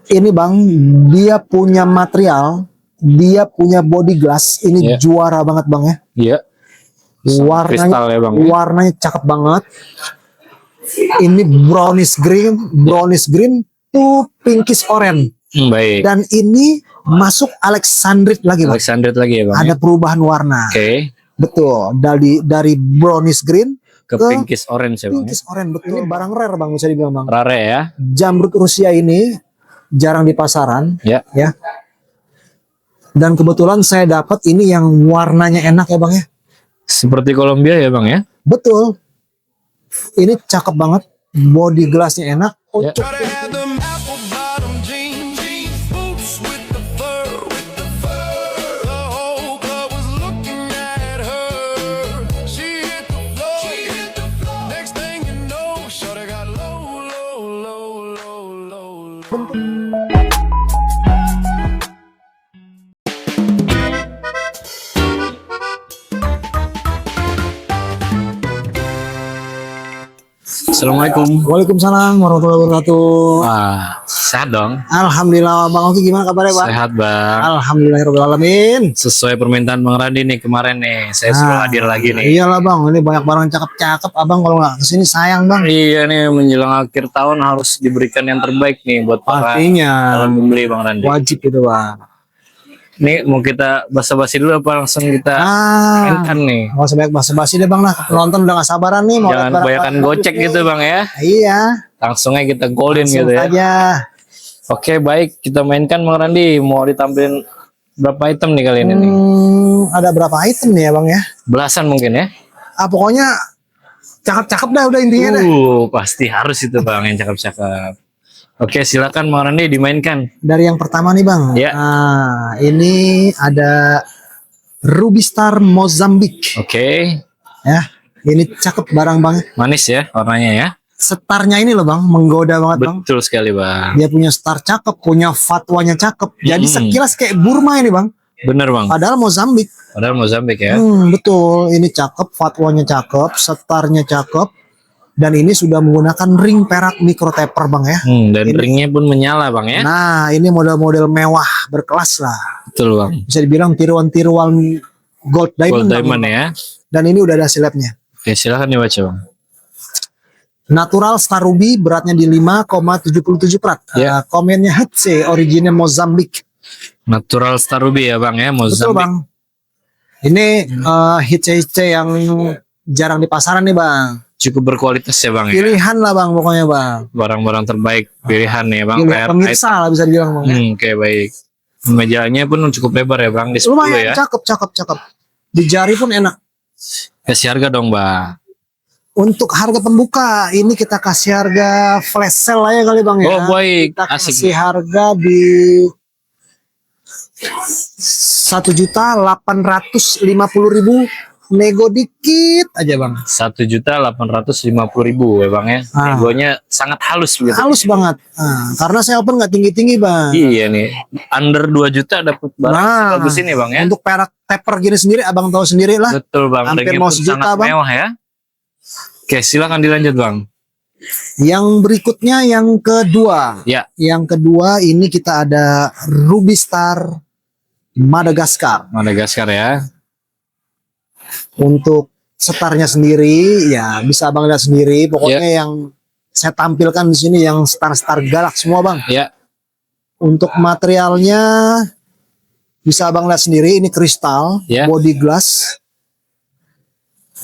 Ini bang, dia punya material, dia punya body glass. Ini Iya. juara banget bang ya. Iya. Warnanya, Kristal ya bang. warnanya cakep banget. Ini brownish green to pinkish orange. Baik. Dan ini masuk Alexandrite lagi bang. Alexandrite lagi ya bang. Ada perubahan warna. Oke. Betul. Dari brownish green Ke pinkish orange ya bang. pinkish orange. Betul. Ini barang rare bang, bisa dibilang bang. Rare ya. Jamrut Rusia ini jarang di pasaran. Ya. Ya. Dan kebetulan saya dapat ini yang warnanya enak ya bang ya. Seperti Kolombia ya bang ya. Betul. Ini cakep banget. Body glassnya enak. Ya. Gotta have them apple bottom jeans, boots with the fur, The whole club was looking at her. She hit the floor. Next thing you know, shorty got low, low, low, low, low. Assalamualaikum. Waalaikumsalam warahmatullahi wabarakatuh. Wah, sehat dong. Alhamdulillah bang Oki, gimana kabarnya bang? Sehat bang. Alhamdulillahirobbilalamin. Sesuai permintaan Bang Randi nih kemarin nih, saya suruh hadir lagi nih. Iyalah bang, ini banyak barang cakep-cakep. Abang kalau nggak kesini sayang bang. Iya nih, menjelang akhir tahun harus diberikan yang terbaik nih buat para Pastinya calon pembeli Bang Randi. wajib itu bang. Nih mau kita basa-basi dulu apa langsung kita mainkan nih? Nggak usah banyak basa-basi deh bang lah. Penonton udah gak sabaran nih. Mau Jangan lihat barang kebanyakan bagus gocek nih. gitu Bang ya. Iya. Langsung aja kita golin Langsung gitu ya. aja. Oke baik, kita mainkan Bang Randi. Mau ditampilin berapa item nih kali ini nih? Ada berapa item nih ya bang ya? Belasan mungkin ya? Pokoknya cakep-cakep dah udah intinya dah. Pasti harus itu Bang yang cakep-cakep. Oke silakan Bang Randi dimainkan. Dari yang pertama nih bang. Ya. Nah, ini ada Ruby Star Mozambique. Oke, Ya, ini cakep barang bang. manis ya warnanya ya. Setarnya ini loh bang, menggoda banget bang. Betul sekali Bang. Dia punya star cakep, punya fatwanya cakep. Jadi sekilas kayak Burma ini bang. Bener Bang. Padahal Mozambik. Padahal Mozambik ya. Betul. Ini cakep, fatwanya cakep, setarnya cakep. Dan ini sudah menggunakan ring perak micro taper bang ya. Dan ringnya pun menyala Bang ya. Nah, ini model-model mewah berkelas lah. Betul Bang. Bisa dibilang tiruan-tiruan gold diamond. Gold Bang. diamond ya. Dan ini udah ada silapnya. Oke silakan dibaca Bang. Natural Star Ruby beratnya di 5,77 karat. Ya. Komennya HC, originnya Mozambik. Natural Star Ruby ya Bang ya. Betul Mozambik. bang. Ini HC yang jarang di pasaran nih bang. Cukup berkualitas ya Bang ya. Pilihan lah bang pokoknya bang. Barang-barang terbaik pilihan ya Bang. Pilihan pemirsa lah bisa dibilang bang. Ya. Oke baik. Mejanya pun cukup lebar ya Bang. Di 10 Lumayan ya. cakep. Di jari pun enak. Kasih harga dong Bang. Untuk harga pembuka ini kita kasih harga flash sale lah ya kali bang ya. Oh baik. Kita Asik. kasih harga di 1.850.000, nego dikit aja bang. 1.850.000 ya Bang ya. Negonya sangat halus begitu. Halus banget. Karena saya open nggak tinggi-tinggi bang. Iya nih. Under 2 juta dapat barang bagus ini Bang ya. Untuk perak taper gini sendiri abang tahu sendiri lah. Betul Bang. Hampir Ringnya mau pun sejuta, sangat Bang. mewah ya. Oke silakan dilanjut Bang. Yang berikutnya yang kedua. Ya. Yang kedua ini kita ada Ruby Star Madagascar. Madagaskar ya. Untuk setarnya sendiri ya bisa abang lihat sendiri. Pokoknya yang saya tampilkan di sini yang star-star galak semua bang. Ya. Untuk materialnya bisa abang lihat sendiri ini kristal, Ya. body glass.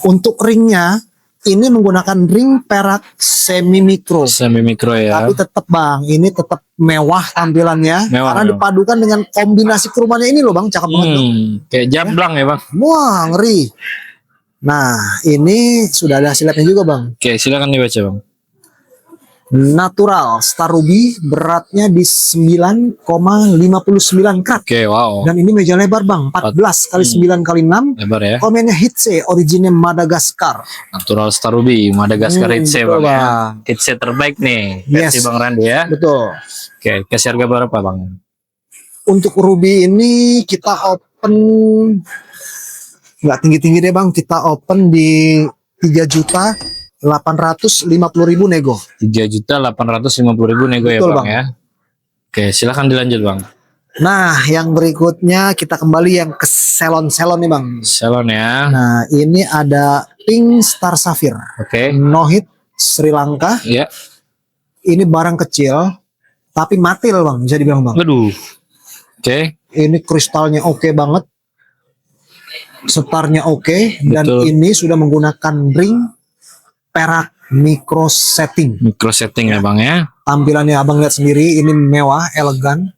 Untuk ringnya ini menggunakan ring perak semi mikro. Semi mikro ya. Tapi tetap bang, ini tetap mewah tampilannya. Mewah, Karena mewah. dipadukan dengan kombinasi kerumannya ini loh bang, cakep banget. Bang. Kayak jamblang ya Bang. Wah ngeri. Nah ini sudah ada silapnya juga bang. Oke silakan dibaca Bang. Natural Star Ruby beratnya di 9,59 karat. Oke wow. Dan ini meja lebar bang, 14 kali 9 kali 6. Lebar ya. Komennya Hitse, originnya Madagaskar. Natural Star Ruby Madagaskar Hitse betul, Bang ya. Bang. Hitse terbaik nih Yes. versi Bang Randi ya. Betul. Oke kasih harga berapa Bang? Untuk Ruby ini kita open nggak tinggi-tinggi deh bang, kita open di 3.850.000 nego. 3.850.000 nego ya Betul, Bang Bang. ya. Oke, silakan dilanjut bang. Nah, yang berikutnya kita kembali yang ke salon-salon nih bang. Salon ya. Nah, ini ada Pink Star Sapphire, Oke. no hit Sri Lanka. Ya. Ini barang kecil, tapi matil bang, bisa dibilang bang. Aduh. Oke. Ini kristalnya oke banget, setarnya oke, dan Betul. ini sudah menggunakan ring perak micro setting. Micro setting ya bang ya. Tampilannya abang lihat sendiri, ini mewah, elegan.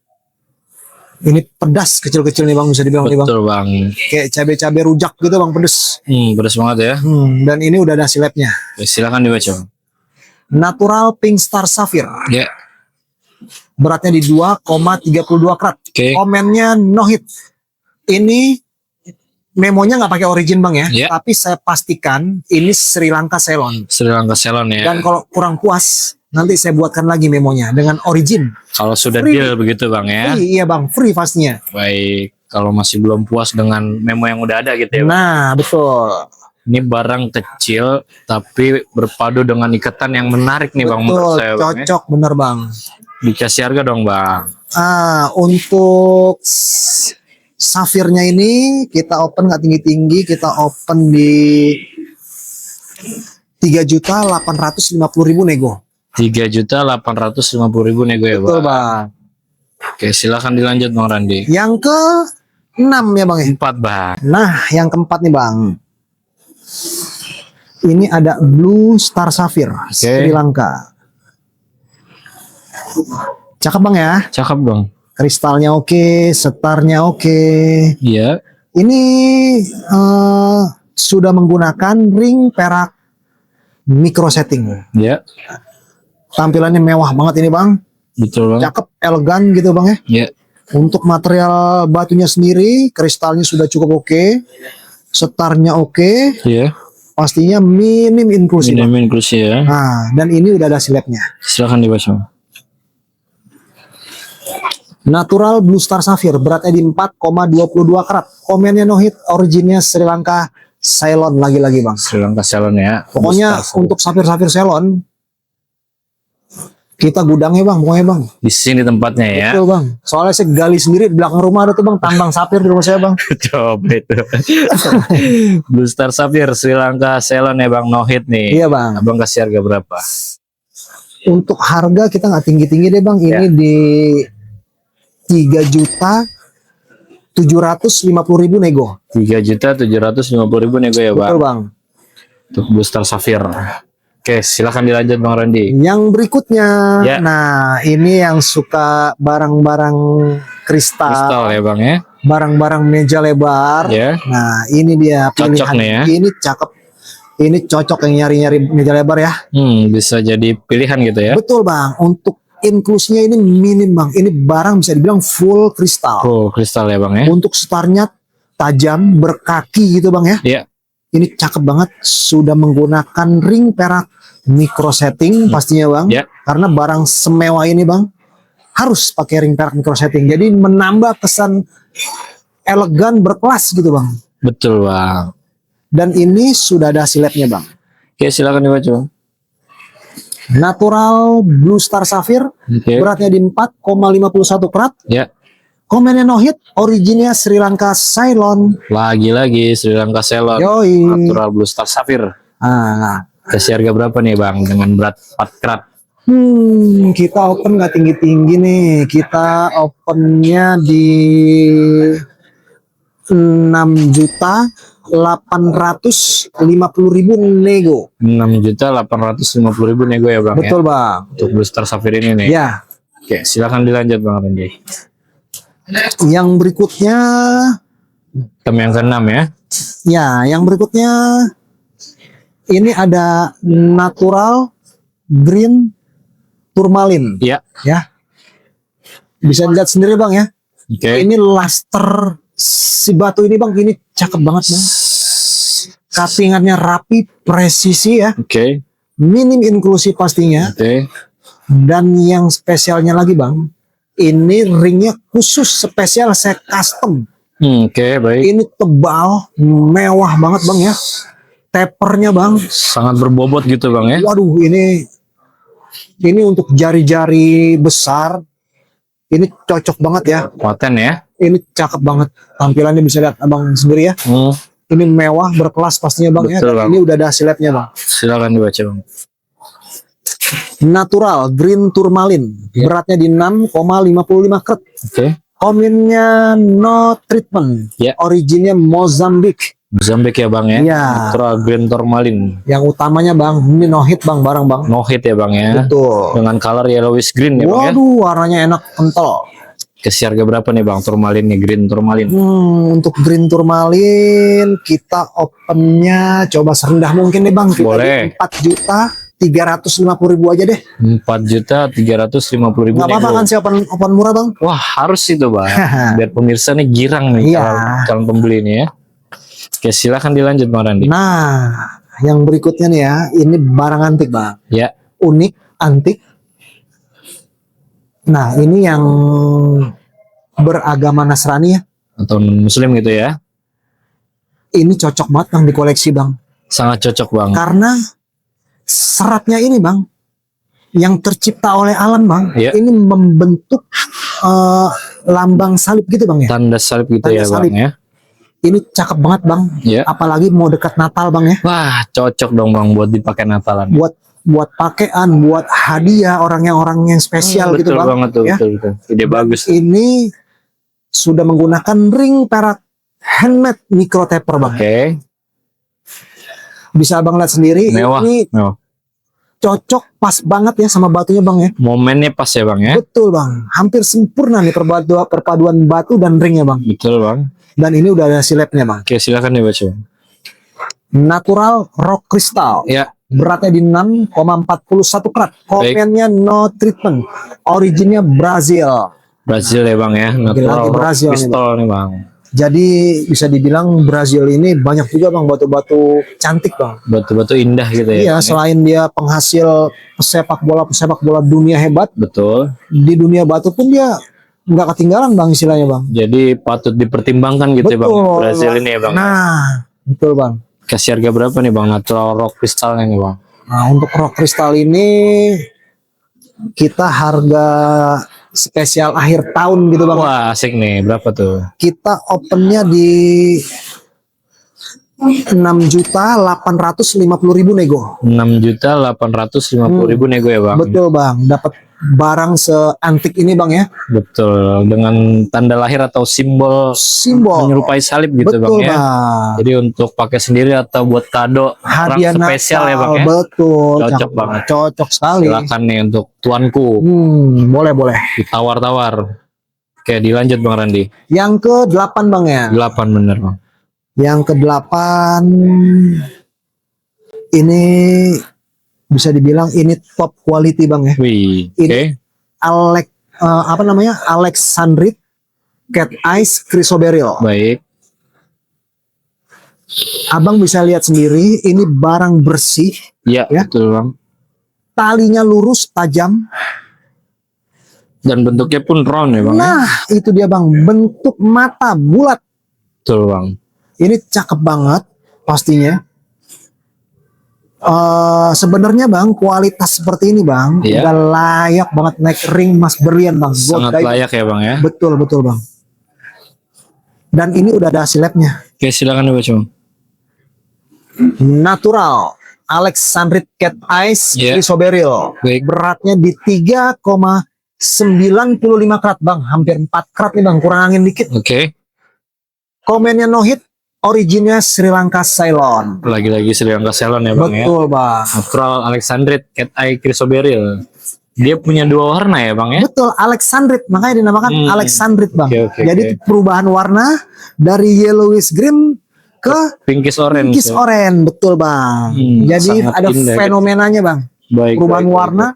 Ini pedas kecil-kecil nih bang, bisa dibilang nih bang. Betul bang. Kayak cabai-cabai rujak gitu bang, pedes. Pedas banget ya. Dan ini udah ada silepnya. Oke, silakan dibaca bang. Natural Pink Star Sapphire. Ya. Beratnya di 2,32 karat. Oke. Komennya no hit. Ini memonya nggak pakai origin bang ya. Ya. Tapi saya pastikan ini Sri Lanka Ceylon. Sri Lanka Salon ya. Dan kalau kurang puas, nanti saya buatkan lagi memonya dengan origin. Kalau sudah Free. deal begitu bang ya. Iya bang, free pastinya. Baik. Kalau masih belum puas dengan memo yang udah ada gitu ya bang. Nah, betul. Ini barang kecil tapi berpadu dengan ikatan yang menarik nih bang menurut Betul, saya bang. Ya. cocok bener bang. Dikasih harga dong bang. Untuk safirnya ini kita open nggak tinggi-tinggi, kita open di 3.850.000 nego. 3.850.000 nego ya Betul bang. bang. Oke silakan dilanjut bang Randi. Yang ke 6 ya bang ya. 4 bang. Nah, yang keempat nih bang. Ini ada Blue Star Sapphire Sri Lanka. Cakep bang ya. Cakep dong. Kristalnya oke, setarnya oke. Iya. Ini sudah menggunakan ring perak micro setting. Iya. Tampilannya mewah banget ini bang. Betul bang. Cakep, elegan gitu bang ya. Iya. Untuk material batunya sendiri, kristalnya sudah cukup oke. Setarnya oke. Iya. Pastinya minim inklusi bang. Minim inklusi ya. Nah, dan ini udah ada silepnya. Silakan dibaca. Natural Blue Star Sapphire beratnya di 4,22 karat. Komennya no hit, originnya Sri Lanka Ceylon lagi-lagi bang. Sri Lanka Salon ya. Pokoknya Star. untuk sapphire Ceylon kita gudangnya bang, pokoknya bang. Di sini tempatnya ya. Betul bang. Soalnya saya gali sendiri di belakang rumah ada tuh bang tambang sapphire di rumah saya bang. Coba itu. Blue Star Sapphire Sri Lanka Salon ya bang, no hit nih. Iya bang. Abang kasih harga berapa? Untuk harga kita nggak tinggi-tinggi deh bang. Ini di 3.750.000 nego. 3.750.000 nego ya bang. Betul bang. Untuk Blue Star Sapphire. Oke silakan dilanjut bang Randi. Yang berikutnya, Ya. nah ini yang suka barang-barang Kristal kristal, ya bang ya. barang-barang meja lebar. Ya. Nah ini dia Cocok pilihan. nih ya. Ini cakep. Ini cocok yang nyari-nyari meja lebar ya. Bisa jadi pilihan gitu ya. Betul bang. Untuk inklusinya ini minim bang. Ini barang bisa dibilang full kristal. Oh kristal ya bang ya. Untuk setarnya tajam, berkaki gitu bang ya. Iya. Ini cakep banget. Sudah menggunakan ring perak micro setting pastinya bang. Ya. Karena barang semewah ini bang harus pakai ring perak micro setting. Jadi menambah kesan elegan berkelas gitu bang. Betul bang. Dan ini sudah ada silepnya bang. Oke silakan dibaca bang. Natural Blue Star Sapphire Oke. beratnya di 4,51 karat. Ya. Komennya no hit, originnya Sri Lanka Ceylon. Lagi-lagi Sri Lanka Salon. Yoi. Natural Blue Star Sapphire. Ah, Kasih harga berapa nih bang dengan berat 4 karat? kita open nggak tinggi-tinggi nih. Kita opennya di 6.850.000 nego. 6.850.000 nego ya bang. Betul Ya? bang. Untuk Blue Star Sapphire ini nih. Ya. Oke silakan dilanjut bang Randy. Yang berikutnya, Item yang ke-6 ya. ya, yang berikutnya ini ada natural green turmalin. Iya. Ya. Bisa dilihat sendiri bang ya. Oke. Ini luster si batu ini bang, ini cakep banget bang. Cuttingannya rapi, presisi ya. Oke. Minim inklusi pastinya. Oke. Dan yang spesialnya lagi bang, ini ringnya khusus spesial saya custom. Oke baik. Ini tebal, mewah banget bang ya. Tapernya bang, Sangat berbobot gitu bang ya. waduh ini untuk jari-jari besar Ini cocok banget ya. Paten ya. Ini cakep banget. Tampilannya bisa lihat abang sendiri ya. Ini mewah, berkelas pastinya bang ya. Betul, Dan Bang. ini udah ada siletnya bang. Silakan dibaca bang. Natural green turmalin. Ya. Beratnya di 6,55 karat. Oke. Komennya no treatment. Ya. Originnya Mozambik. Zambek ya bang ya. Iya. Natural green tourmaline. Yang utamanya bang, ini no hit bang, barang bang. No hit ya bang ya. Betul. Dengan color yellowish green ya bang ya. Waduh, warnanya enak, kental. Kasih harga berapa nih bang tourmaline nih, green tourmaline? Untuk green turmalin kita opennya coba serendah mungkin nih bang. Kita Boleh. di 4.350.000 aja deh. 4.350.000 Nggak apa-apa nego. kan sih open murah bang? Wah harus itu bang. Biar pemirsa nih girang nih Iya. calon pembeli nih ya. Oke silakan dilanjut bang Randi. Nah, yang berikutnya nih ya, ini barang antik bang. Ya. Unik, antik. Nah, ini yang beragama Nasrani ya. Atau muslim gitu ya. Ini cocok banget bang di koleksi bang. Sangat cocok bang. Karena seratnya ini bang, yang tercipta oleh alam bang, Iya. ini membentuk lambang salib gitu bang ya. Tanda salib gitu Tanda ya salib. bang ya. Ini cakep banget bang. Ya. Apalagi mau dekat Natal bang ya. Wah cocok dong bang buat dipakai Natalan. Buat pakaian, buat hadiah orang yang spesial gitu betul bang. banget tuh, ya. betul. Ide bagus. Ini sudah menggunakan ring perak handmade micro taper bang. Oke. Bisa abang lihat sendiri. Mewah. Ini Mewah. cocok pas banget ya sama batunya bang ya. Momennya pas ya bang ya. Betul bang. Hampir sempurna nih perpaduan batu dan ringnya bang. Betul bang. Dan ini udah ada silepnya bang. Oke silakan dibaca. Natural rock crystal. Ya. Beratnya di 6,41 karat. Komennya no treatment. Originnya Brazil. Brazil ya bang ya. Natural rock Brazil nih, crystal nih bang. Jadi bisa dibilang Brazil ini banyak juga bang batu-batu cantik bang. Batu-batu indah gitu ya. Iya, Bang, ya? selain dia penghasil pesepak bola dunia hebat, Betul. di dunia batu pun dia nggak ketinggalan bang istilahnya bang. Jadi patut dipertimbangkan gitu ya bang. Brazil ini ya bang. Nah, betul bang. Kasih harga berapa nih bang natural rock crystalnya nih bang? Nah, untuk rock kristal ini kita harga spesial akhir tahun gitu bang. Wah asik nih. Berapa tuh? Kita opennya di 6.850.000 nego. 6.850.000 nego ya bang. Betul bang. Dapat barang seantik ini bang ya. Betul. Dengan tanda lahir atau simbol Simbol. menyerupai salib gitu Betul bang ya. bang. Jadi untuk pakai sendiri atau buat kado Hadiah orang spesial ya bang ya. Betul. Cocok Cakep banget. Cocok sekali. Silakan nih untuk tuanku Boleh. ditawar-tawar. Oke dilanjut bang Randi. Yang ke-8 bang ya. 8 bener bang. Yang ke-8 ini bisa dibilang ini top quality bang ya. Wih. Ini- Oke. Alexandrite Cat Eyes Chrysoberyl. Baik. Abang bisa lihat sendiri, ini barang bersih, Ya, Ya. betul bang. talinya lurus, tajam. Dan bentuknya pun round ya bang. Ya? Nah, itu dia bang, bentuk mata bulat. Betul bang. Ini cakep banget pastinya. Sebenarnya bang, kualitas seperti ini bang, Iya. udah layak banget naik ring emas berlian bang. Gold Sangat diamond. layak ya bang ya. Betul bang. Dan ini udah ada hasil labnya. Oke silakan dibaca bang. Natural Alexandrite Cat Eyes Iya. Chrysoberyl. Baik. Beratnya di 3,95 karat bang, hampir 4 karat nih bang, kurang angin dikit. Oke. Komennya no hit, originnya Sri Lanka Ceylon. Lagi-lagi Sri Lanka Ceylon ya bang ya. Betul bang. Natural Alexandrite Cat Eye Chrysoberyl. Dia punya 2 warna ya bang ya. Betul, Alexandrite, makanya dinamakan Alexandrite bang. Oke. Jadi perubahan warna dari yellowish green ke Pinkish orange. pinkish ya. orange, betul bang. Jadi sangat ada indah, fenomenanya bang, Baik. perubahan baik, warna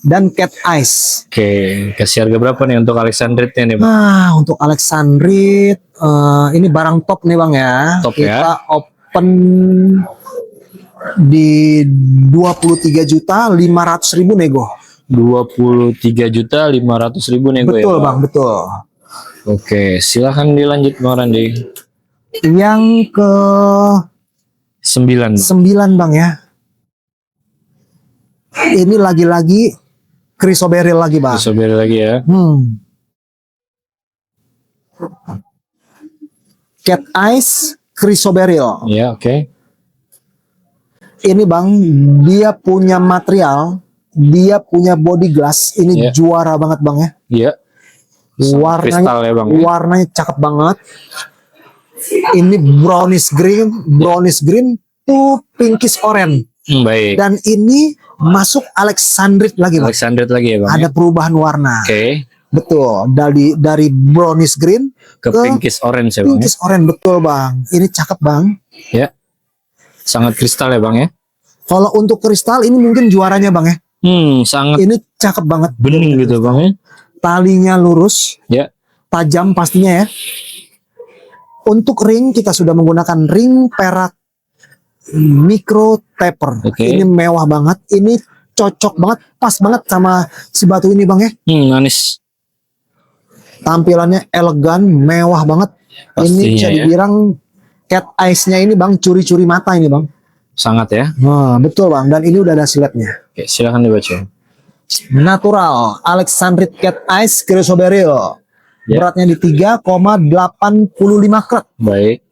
dan cat eyes. Oke, kasih harga berapa nih untuk Alexandrite nih bang? Untuk Alexandrite, ini barang top nih bang ya. Top Kita ya. open di 23.500.000 nego. 23.500.000 nego ya Betul bang? bang, betul. Oke, silahkan dilanjut bang Randi. Yang ke 9 bang. 9 bang ya. Ini lagi-lagi Chrysoberyl lagi bang. Chrysoberyl lagi ya. Cat Eyes Chrysoberyl. Ya, oke. Ini bang, dia punya material, dia punya body glass. Ini Iya. juara banget bang ya. Iya. Warnanya, kristal ya, Bang, ya? warnanya cakep banget. Ini brownish green to pinkish orange. Baik. Dan ini masuk Alexandrite lagi bang. Alexandrite lagi ya, Bang. Ada perubahan warna. Oke. Betul. Dari brownish green Ke pinkish orange ya, Bang. Ya? pinkish orange, betul bang. Ini cakep bang. Ya. Sangat kristal ya, Bang ya. Kalau untuk kristal ini mungkin juaranya bang ya. Sangat Ini cakep banget. bening gitu, Bang ya. Talinya lurus, Ya. tajam pastinya ya. Untuk ring kita sudah menggunakan ring perak micro taper. Oke. Ini mewah banget. Ini cocok banget, pas banget sama si batu ini bang ya. Manis. Tampilannya elegan, mewah banget. Ini Pastinya bisa ya. dibilang cat eyes-nya ini bang, curi-curi mata ini bang. Sangat ya. Nah, betul bang. Dan ini udah ada siletnya. Oke, silakan dibaca. Natural Alexandrite Cat Eyes Chrysoberyl. Ya. Beratnya di 3,85 karat. Baik.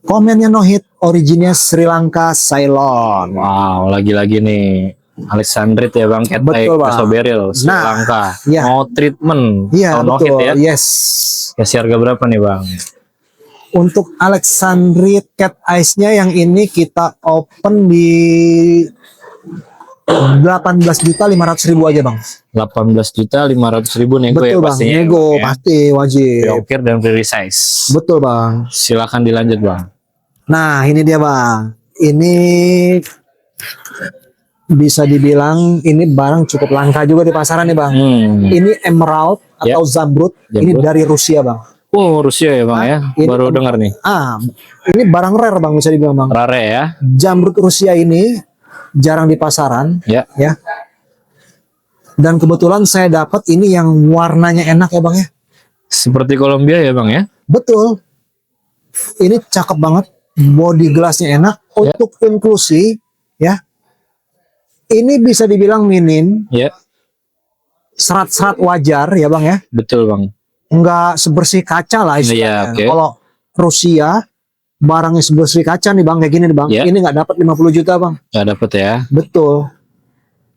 Komennya no hit, originnya Sri Lanka, Ceylon. Wow, lagi-lagi nih Alexandrite ya, Bang. Cat Betul, Bang. Chrysoberyl, Sri Nah, Lanka. iya. Mau treatment Iya, atau no hit betul. ya? Yes. Kasih harga berapa nih, Bang? Untuk Alexandrite Cat Eyes-nya yang ini kita open di 18.500.000 aja bang. 18.500.000 nego ya Betul bang, pastinya. nego ya, Bang, ya. pasti wajib. Preokir dan free size. Betul bang. Silakan dilanjut, Bang. Nah ini dia bang. Ini bisa dibilang ini barang cukup langka juga di pasaran nih bang. Ini emerald Ya. atau zamrud. Ini Zamrud. dari Rusia bang. Oh, Rusia ya, Bang ya. ini Baru dengar nih. Ini barang rare bang bisa dibilang bang. Rare ya. Zamrud Rusia ini jarang di pasaran. Ya. Ya. Dan kebetulan saya dapat ini yang warnanya enak ya bang ya. Seperti Kolombia ya, Bang ya. Betul. Ini cakep banget. Body glassnya enak. Untuk inklusi ya. Ini bisa dibilang minim. Ya, Serat-serat wajar ya bang ya. betul, Bang. Enggak sebersih kaca lah Iya, istilahnya. oke. Kalau Rusia barangnya sebersih kaca nih bang kayak gini nih bang. Ya. Ini nggak dapat 50 juta bang. Nggak dapet ya. Betul.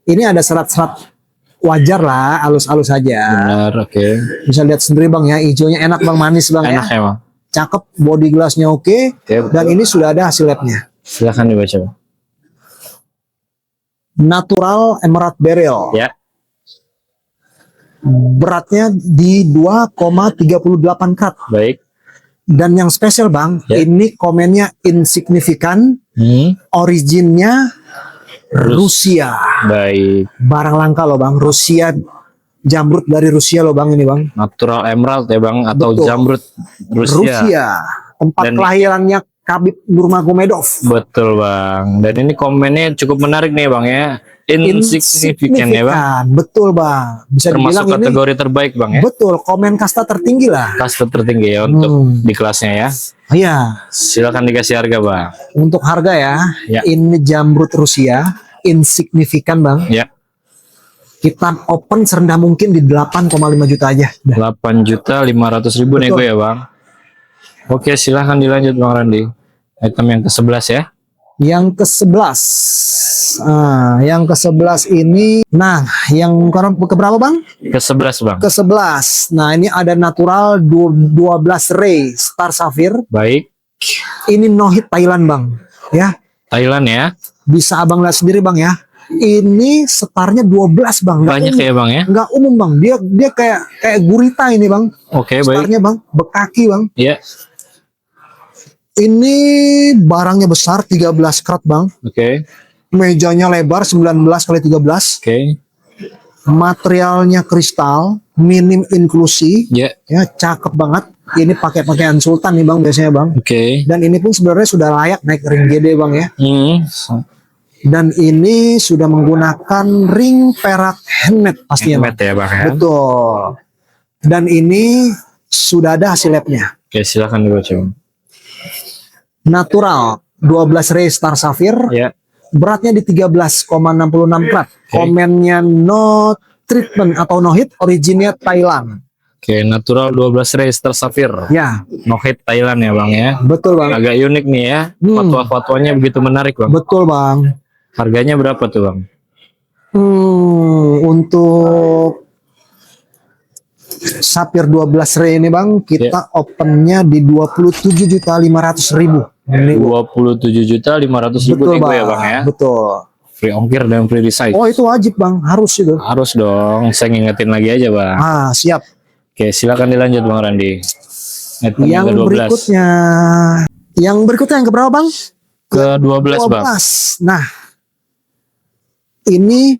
Ini ada serat-serat wajar lah, halus-halus aja. Benar, oke. Bisa lihat sendiri bang ya, hijaunya enak bang, manis bang Enak ya. ya, Bang. Cakep, body glassnya oke. Oke, Dan ini sudah ada hasil labnya. silakan dibaca, Bang. Natural Emerald Beryl. Ya. Beratnya di 2,38 karat. Baik. Dan yang spesial bang, Ya. ini komennya insignifikan, originnya Rusia. Baik. Barang langka loh bang, Rusia, jamrud dari Rusia loh bang ini bang. Natural emerald ya, Bang, atau Betul. zamrud Rusia. Rusia, tempat Dan- kelahirannya Khabib Nurmagomedov. Betul, Bang. Dan ini komennya cukup menarik nih, Bang ya. Insignifikan ya, Bang. Betul bang, bisa Termasuk dibilang ini kategori terbaik, Bang ya. betul komen kasta tertinggi lah. Kasta tertinggi ya untuk di kelasnya ya. Iya, Silakan dikasih harga, Bang. untuk harga ya, Ya. ini jamrud Rusia, insignifikan bang. Ya. Kita open serendah mungkin di 8,5 juta aja. Dah. 8.500.000 nego Betul. ya, Bang. Oke, silahkan dilanjut, Bang Randi. Item yang ke-11 ya. Yang ke-11. Yang ke-11 ini, nah, yang keberapa bang? Ke-11, Bang. Ke-11. Nah, ini ada natural 12 ray Star Sapphire. Baik. Ini no hit Thailand bang. Ya, Thailand ya. bisa abang lihat sendiri bang ya. Ini setarnya 12 bang. Nggak Banyak umum. ya, Bang ya. Nggak umum bang. Dia kayak gurita ini bang. Oke, baik. Setarnya bang, bekaki bang. Ya. Ini barangnya besar 13 karat bang. Oke. Mejanya lebar 19 kali 13. Oke. Materialnya kristal, minim inklusi. Ya. Ya, cakep banget. Ini pakai pakaian sultan nih bang biasanya bang. Oke. Dan ini pun sebenarnya sudah layak naik ring gede bang ya. Dan ini sudah menggunakan ring perak handmade pastinya bang. Handmade ya, Bang ya. Betul. Dan ini sudah ada hasil labnya. Oke, silakan dibaca, Bang. Natural 12 ray Star Sapphire. Ya. Beratnya di 13,66 karat. Komennya no treatment atau no hit, originnya Thailand. Oke, natural 12 ray Star Sapphire. Ya, No hit Thailand ya bang ya. betul bang. Agak unik nih ya. Fatwa-fatwanya begitu menarik bang. Betul bang. Harganya berapa tuh bang? Untuk Sapphire 12 ray ini bang, kita opennya di 27.500.000. 27.500.000 Betul nego bang. ya bang ya. Betul. Free ongkir dan free resize. Oh itu wajib bang, harus itu. Harus dong. Saya ngingetin lagi aja bang. Ah siap. Oke, silakan dilanjut bang Randi. Item Yang ke-12. berikutnya, yang keberapa bang? Ke-12 bang. Nah, ini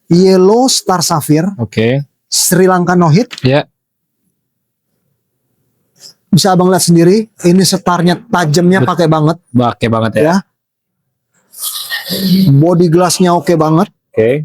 Yellow Star Sapphire Oke. Sri Lanka no hit. Ya. Bisa abang lihat sendiri. Ini setarnya tajamnya pakai banget Oke banget ya. ya. Body glassnya oke banget. Oke.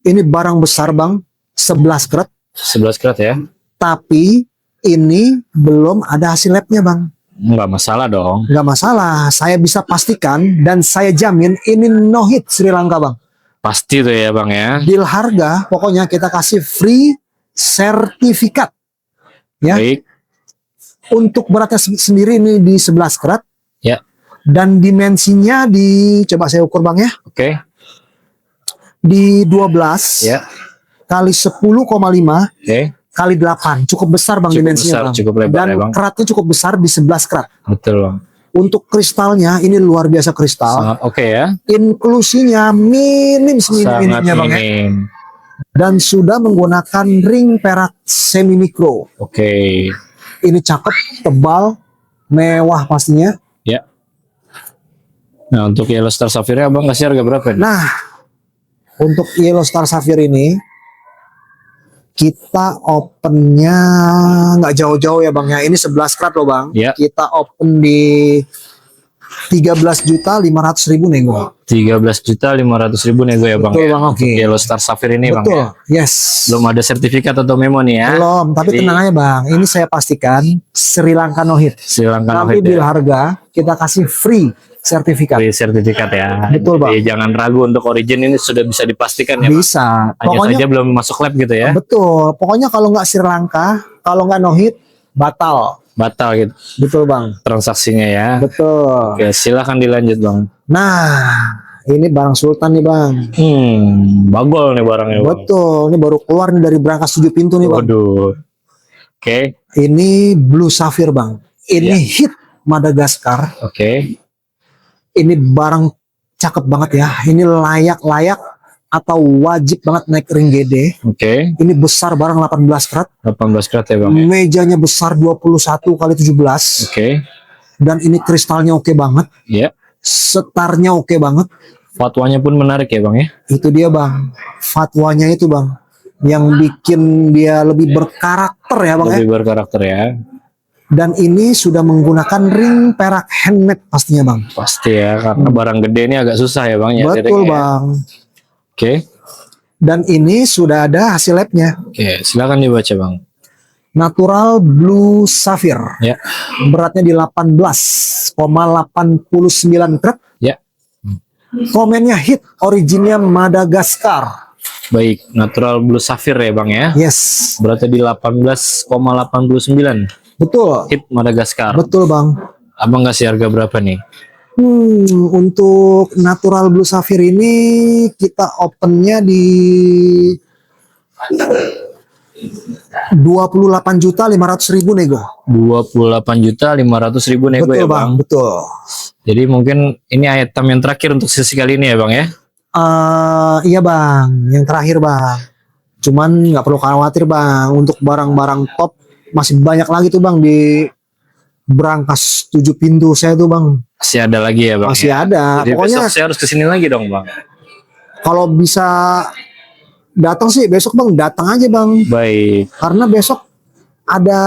Ini barang besar bang, 11 karat. 11 karat ya. Tapi ini belum ada hasil labnya bang. Nggak masalah dong. Nggak masalah. Saya bisa pastikan dan saya jamin ini no hit Sri Lanka bang. Pasti tuh ya bang ya. Deal harga, pokoknya kita kasih free sertifikat. Ya. Baik. Untuk beratnya sendiri ini di 11 karat. Ya. Dan dimensinya coba saya ukur bang ya. Oke. Di 12 Ya. kali 10,5 Oke. kali 8. Cukup besar bang Cukup dimensinya besar, bang. cukup lebar Dan ya, bang. keratnya cukup besar di 11 karat. Betul bang. Untuk kristalnya ini luar biasa kristal. Sangat oke ya. Inklusinya minim Sangat seminim-minimnya bang ya. minim. Dan sudah menggunakan ring perak semi mikro. Oke. Ini cakep, tebal, mewah pastinya. Ya. Nah untuk Yellow Star Sapphire abang kasih harga berapa nih? Nah, untuk Yellow Star Sapphire ini kita opennya nggak jauh-jauh ya bang ya. Ini 11 karat loh bang. Ya. Kita open di 13.500.000 nego. 13.500.000 nego ya bang. Betul Ya? bang, oke. Untuk Yellow Star Sapphire ini bang. Betul, Ya? yes. Belum ada sertifikat atau memo nih ya. Belum, tapi Jadi, tenang aja bang. Ini saya pastikan Sri Lanka no hit. Sri Lanka no Nanti hit deal ya. harga kita kasih free sertifikat. Free sertifikat ya. Betul, Bang. Jadi jangan ragu untuk origin ini sudah bisa dipastikan ya. Bang. Bisa. Hanya Pokoknya saja belum masuk lab gitu ya. betul. Pokoknya kalau nggak Sri Lanka, kalau nggak no hit, batal. Batal gitu Betul bang. transaksinya ya. Betul. Oke, silahkan dilanjut bang. Nah, ini barang sultan nih bang. Bagol nih barangnya bang. Betul. Ini baru keluar nih dari berangkas 7 pintu nih bang. Waduh. Oke. Ini Blue Sapphire bang. Ini Ya. hit Madagaskar. Oke. Ini barang cakep banget ya. Ini layak atau wajib banget naik ring GD. Oke. Ini besar barang 18 karat. 18 karat ya bang. Ya? Mejanya besar 21 kali 17. Oke. Dan ini kristalnya oke banget. Ya. Setarnya oke banget. Fatwanya pun menarik ya bang ya. Itu dia bang. Fatwanya itu bang. Yang bikin dia lebih berkarakter ya bang ya. Lebih berkarakter ya. Dan ini sudah menggunakan ring perak handmade pastinya bang. Pasti ya karena barang gede ini agak susah ya bang ya. Betul ya. bang. Oke. Dan ini sudah ada hasil labnya. Oke, silakan dibaca bang. Natural Blue Sapphire. Ya. Beratnya di 18,89 karat. Ya. Komennya hit. Originnya Madagaskar. Baik, natural Blue Sapphire ya bang ya. Yes. Berarti di 18,89. Betul. Hit Madagaskar. Betul bang. Abang kasih harga berapa nih? Untuk natural Blue Sapphire ini kita opennya di 28.500.000 nego. 28.500.000 nego Betul ya bang, bang. betul. Jadi mungkin ini item yang terakhir untuk sesi kali ini ya bang ya. Iya bang, yang terakhir bang. Cuman nggak perlu khawatir bang, untuk barang-barang top masih banyak lagi tuh bang di berangkas 7 pintu saya tuh bang. Masih ada lagi ya bang. Masih ya? ada. Jadi Pokoknya besok saya harus kesini lagi dong bang. kalau bisa datang sih besok bang, datang aja bang. Baik. Karena besok ada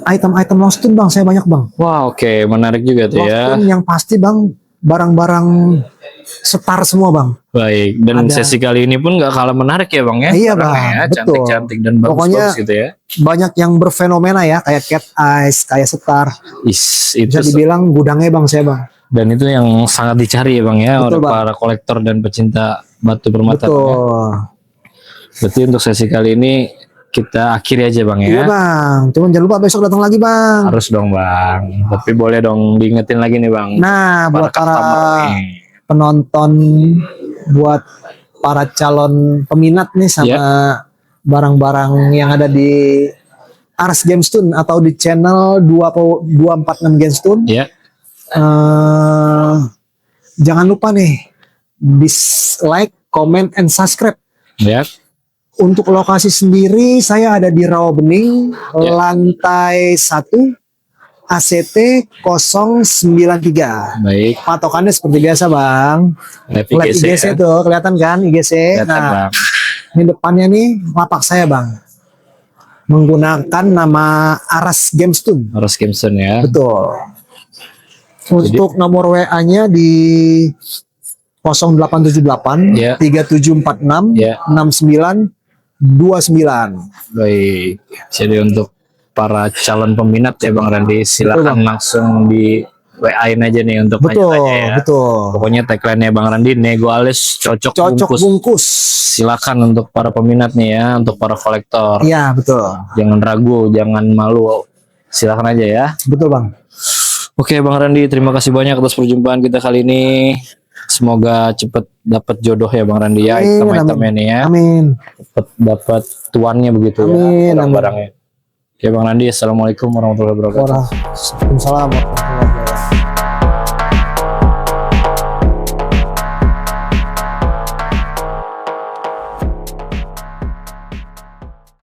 item-item Lostun bang, saya banyak bang. Wah oke, menarik juga tuh ya. Lostun yang pasti bang, barang-barang setar semua bang. Baik. Dan Ada. sesi kali ini pun nggak kalah menarik ya bang ya. Iya, Barangnya Bang, ya. betul. Cantik-cantik dan Pokoknya bagus-bagus gitu ya. Banyak yang berfenomena ya, kayak cat eyes, kayak setar. Itu Bisa dibilang gudangnya bang saya bang. dan itu yang sangat dicari ya bang ya Betul, oleh Bang. para kolektor dan pecinta batu permata. Bang, ya. Betul. Berarti untuk sesi kali ini kita akhiri aja bang Iya ya. bang, cuman jangan lupa besok datang lagi bang. Harus dong bang. Tapi boleh dong diingetin lagi nih bang. Nah, buat customer para nih. penonton, buat para calon peminat nih sama Iya. barang-barang yang ada di Ars Gemstone atau di channel 246 Gemstone. Ya, Jangan lupa nih dislike, comment, and subscribe. ya, Untuk lokasi sendiri saya ada di Rawabening, Ya. lantai 1, ACT 093. baik. Patokannya seperti biasa bang. Live Flat IGC, IGC ya. tuh kelihatan kan IGC. Kelihatan, Nah, bang. ini depannya nih lapak saya bang. Menggunakan nama Aras Gemstone. Harus Gibson ya. Betul. Untuk nomor WA-nya di 0878 Ya. 3746 Ya. 6929. Baik. Jadi untuk para calon peminat ya Bang Randi, silakan Bang. langsung di WA-in aja nih untuk Betul, tanya-tanya ya. betul. Pokoknya tagline-nya Bang Randi, nego alis cocok, Cocok bungkus. bungkus. Silakan untuk para peminat nih ya, untuk para kolektor. Iya, betul. Jangan ragu, jangan malu. Silakan aja ya. Betul, Bang. Oke Bang Randi, terima kasih banyak atas perjumpaan kita kali ini. Semoga cepet dapat jodoh ya Bang Randi ya, Amin, item-itemnya nih ya. Amin. Cepet dapat tuannya begitu Amin, ya, barang-barangnya. Oke Bang Randi, assalamualaikum warahmatullahi wabarakatuh. Waalaikumsalam warahmatullahi wabarakatuh.